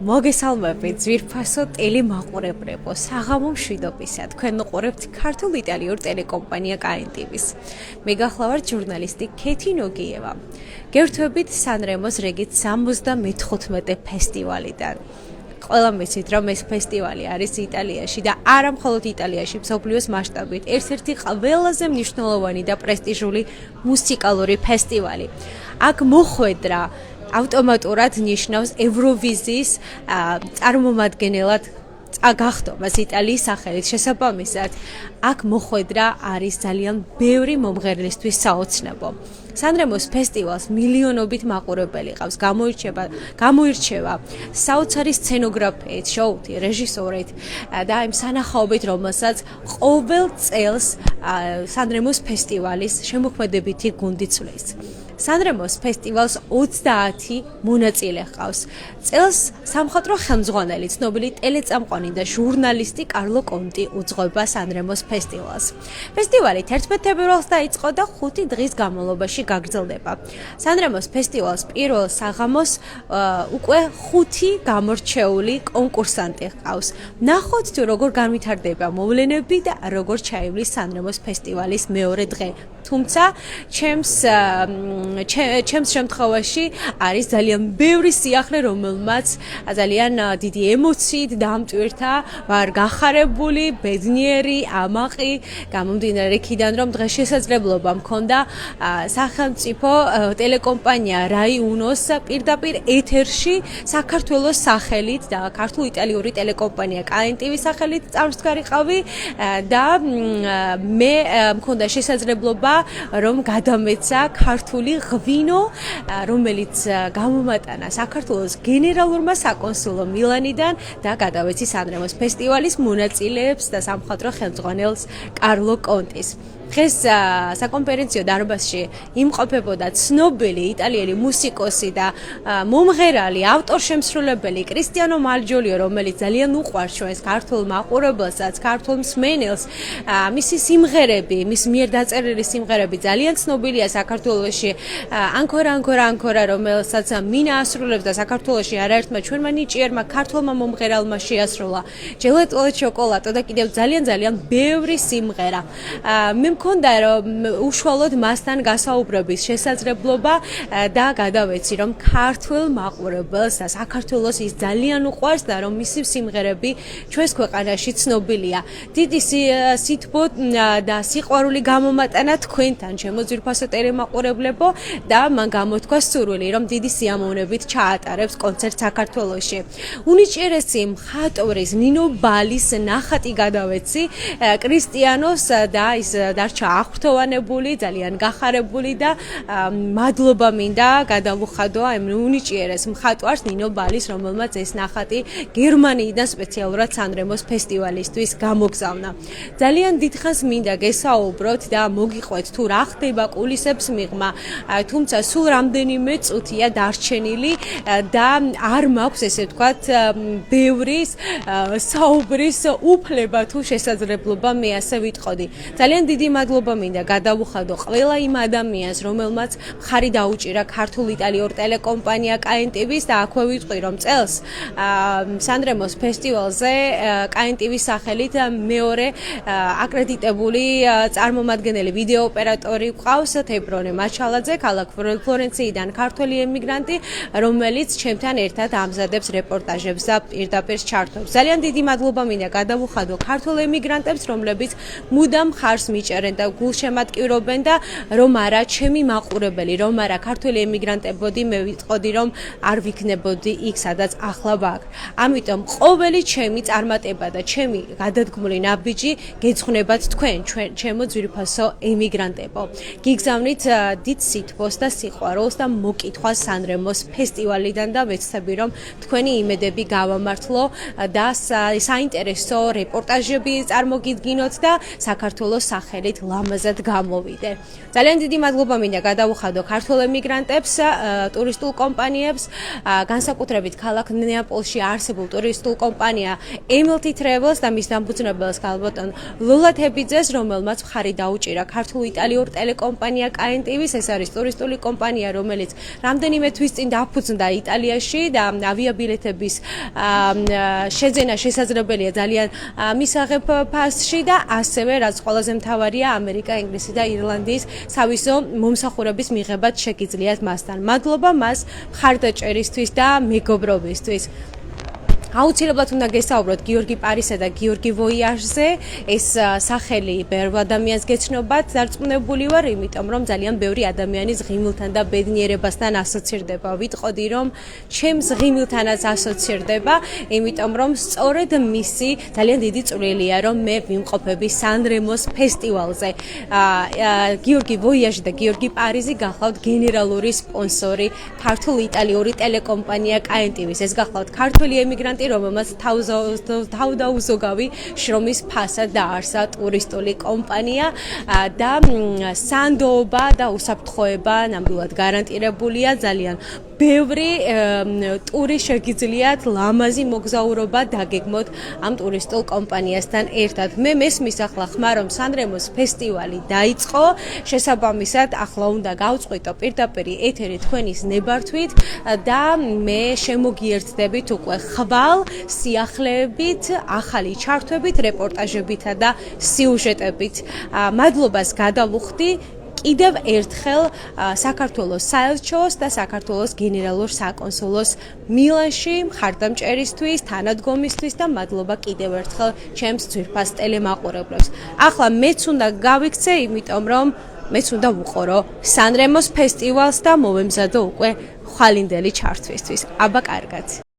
მოგესალმებით ძვირფასო ტელემაყურებლებო, საღამო მშვიდობისა. თქვენ უყურებთ ქართულ-იტალიურ ტელეკომპანია KNTV-ს. მე გახლავართ ჟურნალისტი ქეთი ნოგიევა. გერთვებით სანრემოს რეგით 74 ფესტივალიდან. ყველამ ვიცით, რომ ეს ფესტივალი არის იტალიაში და არა მხოლოდ იტალიაში, მსოფლიოს მასშტაბით ერთ-ერთი ყველაზე მნიშვნელოვანი და პრესტიჟული მუსიკალური ფესტივალი. აქ მოხვედრა ავტომატურად ნიშნავს ევროვიზიის წარმომადგენელად გახდომას იტალიის სახელით. შესაბამისად, აქ მოხვედრა არის ძალიან ბევრი მომღერლისთვის საოცნებო. სანრემოს ფესტივალს მილიონობით მაყურებელი ყავს, გამოირჩევა საოცარი სცენოგრაფიით, შოუთი, რეჟისორით და იმ სანახაობით, რომელსაც ყოველ წელს სანრემოს ფესტივალის შემოქმედებითი გუნდი ცვლის. სანრემოს ფესტივალს 30 მონაწილე ჰყავს. წელს სამხატვრო ხელმძღვანელი, ცნობილი ტელეწამყვანი და ჟურნალისტი კარლო კონტი უძღვება სანრემოს ფესტივალს. ფესტივალი 11 თებერვალს დაიწყო და 5 დღის განმავლობაში გაგრძელდება. სანრემოს ფესტივალს პირველ საღამოს უკვე 5 გამორჩეული კონკურსანტი ჰყავს. ნახოთ თუ როგორ განვითარდება მოვლენები და როგორ ჩაივლის სანრემოს ფესტივალის მეორე დღე. თუმცა ჩემს შემთხვევაში არის ძალიან ბევრი სიახლე, რომელმაც ძალიან დიდი ემოციით დამტვირთა, ვარ გახარებული, ბედნიერი, ამაყი, გამომდინარე იქიდან, რომ დღეს შესაძლებლობა მქონდა სახელმწიფო ტელეკომპანია RAI Uno's პირდაპირ ეთერში საქართველოს სახელით და ქართულ-იტალიური ტელეკომპანია KNTV-ის სახელით წარსდგარიყავი და მე მქონდა შესაძლებლობა რომ გადამეცა ქართული ღვინო, რომელიც გამომატანა საქართველოს გენერალურმა საკონსულო მილანიდან და გადავეცი სანრემოს ფესტივალის მონაწილეებს და სამხატვრო ხელმძღვანელს კარლო კონტის. დღეს საკონფერენციო დარბაზში იმყოფებოდა ცნობილი იტალიელი მუსიკოსი და მომღერალი, ავტორშემსრულებელი კრისტიანო მარჯოლიო, რომელიც ძალიან უყვარს ჩვენს ქართულ მაყურებელსაც, ქართულ მსმენელს. მისი სიმღერები, მის მიერ დაწერილი სიმღერები ძალიან ცნობილია საქართველოში. ანქორა, რომელსაც მინა ასრულებს და საქართველოში არაერთმა ჩვენმა ნიჭიერმა ქართულმა მომღერალმა შეასრულა. ჯელატო შოკოლატო და კიდევ ძალიან ბევრი სიმღერა. მე მქონდა რომ უშუალოდ მასთან გასაუბრების შესაძლებლობა და გადავეცი რომ ქართულ მაყურებელს და საქართველოს ის ძალიან უყვარს და რომ მისი სიმღერები ჩვენს ქვეყანაში ცნობილია. დიდი სითბო და სიყვარული გამომატანა თქვენთან, ჩემო ძვირფასო ტელემაყურებლებო და მან გამოთქვა სურვილი რომ დიდი სიამოვნებით ჩაატარებს კონცერტს საქართველოში. უნიჭიერესი მხატვრის ნინო ბალის ნახატი გადავეცი კრისტიანოს და ის დარჩა აღფრთოვანებული, ძალიან გახარებული და მადლობა მინდა გადავუხადო ამ უნიჭიერეს მხატვარს ნინო ბალის, რომელმაც ეს ნახატი გერმანიიდან სპეციალურად სანრემოს ფესტივალისთვის გამოგზავნა. ძალიან დიდხანს მინდა გესაუბროთ და მოგიყვეთ თუ რა ხდება კულისებს მიღმა, თუმცა სულ რამდენიმე წუთია დარჩენილი და არ მაქვს ესე ვთქვათ ბევრი საუბრის უფლება თუ შესაძლებლობა მე ასე ვიტყოდი. ძალიან დიდი მადლობა მინდა გადავუხადო ყველა იმ ადამიანს, რომელმაც მხარი დაუჭირა ქართულ-იტალიურ ტელეკომპანია KNTV-ს და აქვე ვიტყვი, რომ წელს სანრემოს ფესტივალზე KNTV-ის სახელით მეორე აკრედიტებული წარმომადგენელი ვიდეო ოპერატორი გვყავს თებრონე მაჩალაძე, ქალაქ ფლორენციიდან ქართველი ემიგრანტი, რომელიც ჩემთან ერთად ამზადებს რეპორტაჟებს და პირდაპირ ჩართობს. ძალიან დიდი მადლობა მინდა გადავუხადო ქართულ ემიგრანტებს, რომლებიც მუდამ ხარს მიჭერენ და გულშემატკივრობენ და რომ არა ჩემი მაყურებელი, რომ არა ქართული ემიგრანტებოდი, მე ვიტყოდი რომ არ ვიქნებოდი იქ, სადაც ახლა ვარ. ამიტომ ყოველი ჩემი წარმატება და ჩემი გადადგმული ნაბიჯი გეძღვნებათ თქვენ, ჩემო ძვირფასო ემიგრანტებო. გიგზავნით დიდ სითბოს და სიყვარულს და მოკითხვას სანრემოს ფესტივალიდან და ვეცდები რომ თქვენი იმედები გავამართლო და საინტერესო რეპორტაჟები წარმოგიდგინოთ და საქართველოს სახელით ძალიან ლამაზად გამოვიდე. ძალიან დიდი მადლობა მინდა გადავუხადო ქართველ ემიგრანტებს, ტურისტულ კომპანიებს, განსაკუთრებით ქალაქ ნეაპოლში არსებულ ტურისტულ კომპანია MLT Travels და მის დამფუძნებელს ქალბატონ ლოლა თებიძეს, რომელმაც მხარი დაუჭირა ქართულ-იტალიურ ტელეკომპანია KNTV-ს. ეს არის ტურისტული კომპანია, რომელიც რამდენიმე თვის წინ დაფუძნდა იტალიაში და ავიაბილეთების შეძენა შესაძლებელია ძალიან მისაღებ ფასში და ასევე რაც ყველაზე მთავარია ამერიკა, ინგლისი და ირლანდიის სავიზო მომსახურების მიღებაც შეგიძლიათ მასთან. მადლობა მას მხარდაჭერისთვის და მეგობრობისთვის. აუცილებლად უნდა გესაუბროთ გიორგი პარისა და გიორგი ვოიაჟზე. ეს სახელი ბევრ ადამიანს გეცნობათ დარწმუნებული ვარ, იმიტომ რომ ძალიან ბევრი ადამიანის ღიმილთან და ბედნიერებასთან ასოცირდება. ვიტყოდი რომ ჩემს ღიმილთანაც ასოცირდება, იმიტომ რომ სწორედ მისი ძალიან დიდი წვლილია, რომ მე ვიმყოფები სან-რემოს ფესტივალზე. გიორგი ვოიაჟი და გიორგი პარიზი გახლავთ გენერალური სპონსორი ქართულ-იტალიური ტელეკომპანია KNTV-ს. ეს გახლავთ ქართველი ემიგრანტი, რომელმაც თავდაუზოგავი შრომის ფასად დაარსა ტურისტული კომპანია და სანდოობა და უსაფრთხოება ნამდვილად გარანტირებულია. ძალიან ბევრი ტური შეგიძლიათ ლამაზი მოგზაურობა დაგეგმოთ ამ ტურისტულ კომპანიასთან ერთად. მე მესმის ახლა ხმა, რომ სან-რემოს ფესტივალი დაიწყო, შესაბამისად ახლა უნდა გავწყვიტო პირდაპირ ეთერი თქვენის ნებართვით და მე შემოგიერთდებით უკვე ხვალ სიახლეებით, ახალი ჩართვებით, რეპორტაჟებითა და სიუჟეტებით. მადლობას გადავუხდი კიდევ ერთხელ საქართველოს საელჩოს და საქართველოს გენერალურ საკონსულოს მილანში მხარდამჭერისთვის, თანადგომისთვის და მადლობა კიდევ ერთხელ ჩემს ძვირფას ტელემაყურებლებს. ახლა მეც უნდა გავიქცე, იმიტომ რომ მეც უნდა ვუყურო სან-რემოს ფესტივალს და მოვემზადო უკვე ხვალინდელი ჩართვისთვის. აბა კარგად.